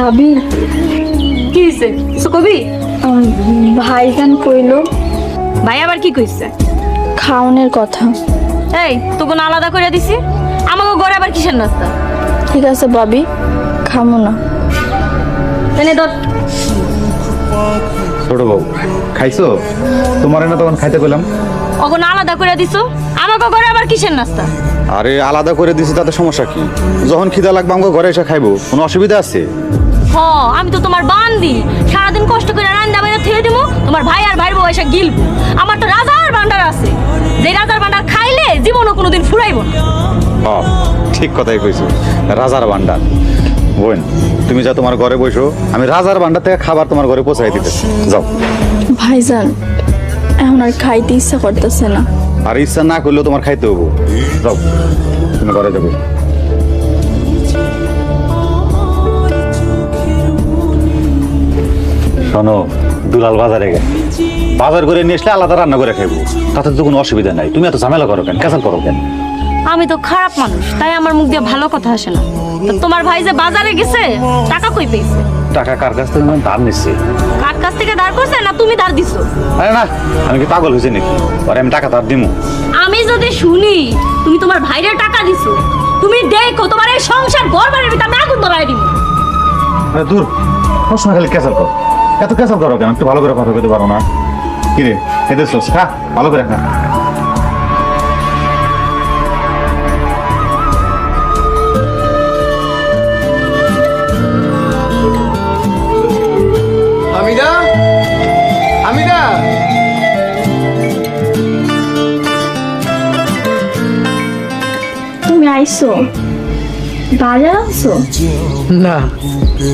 ভাবি কি হইছে কিছু কবি? ভাইজান কইলো ভাই আবার কি কইছে? খাওনের কথা। এই তোকে না আলাদা করে দিছি, আমাকে ঘরে আবার কিসের নাস্তা? ঠিক আছে ভাবি, খামো না। এনে ধর। ছোট বউ খাইছো? তোমার না তখন খাইতে পেলাম। ওকে না আলাদা করে দিছো, আমাকে ঘরে আবার কিসের নাস্তা? আরে আলাদা করে দিছি তাতে সমস্যা কি? যখন খিদা লাগবে আমাকে ঘরে এসে খাইবো, কোনো অসুবিধা আছে? হ, আমি তো তোমার বান্দি, সারাদিন কষ্ট করে রান্না বাইরে থেয়ে দেবো, তোমার ভাই আর ভাইয়ের বউ এসে গিলবো। আমার তো রাজার ভান্ডার আছে, যে রাজার ভান্ডার খাইলে জীবনও কোনোদিন ফুরাইব না। হ্যাঁ ঠিক কথাই কইছো, রাজার ভান্ডার। বোন তুমি যা তোমার ঘরে বসো, আমি রাজার ভান্ডার থেকে খাবার তোমার ঘরে পৌঁছাই দিতেছি। যাও। ভাইজান এখন আর খাইতে ইচ্ছা করতেছে না। আর ইচ্ছা না করলেও তোমার খাইতে হবো। যাও তুমি ঘরে যাবো। শোনো, দুলাল বাজারে গেছে, বাজার করে নিয়ে আসলে আলাদা রান্না করে খাইবো, তাতে তো কোনো অসুবিধা নাই। তুমি এত ঝামেলা করো কেন, ক্যাসাল করো কেন? আমি তো খারাপ মানুষ, তাই আমার মুখ দিয়ে ভালো কথা আসে না। তো তোমার ভাই যে বাজারে গেছে, টাকা কই পেয়েছে? টাকা কার কাছ থেকে আমি ধার নিচ্ছি। কার কাছ থেকে ধার করছে না তুমি ধার দিছো? আরে না, আমি কি পাগল হয়েছি নাকি? আরে আমি টাকা ধার দিমু। আমি যদি শুনি তুমি তোমার ভাইরে টাকা দিছো, তুমি দেখো তোমার এই সংসার ঘর বাড়ির ভিতরে আমি আগুন ধরাই দিব। আরে দূর, সবসময় খালি ক্যাসাল করো। এত ক্যাসাল করো কেন? একটু ভালো করে কথা বলতে পারো না? কিরে খেতে সোস, খা ভালো করে খা। হামিদা, হামিদা, তুমি আইছো? বাজার আনছো? না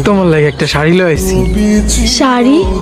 তোমার লাগে একটা শাড়ি লয়েছি। শাড়ি?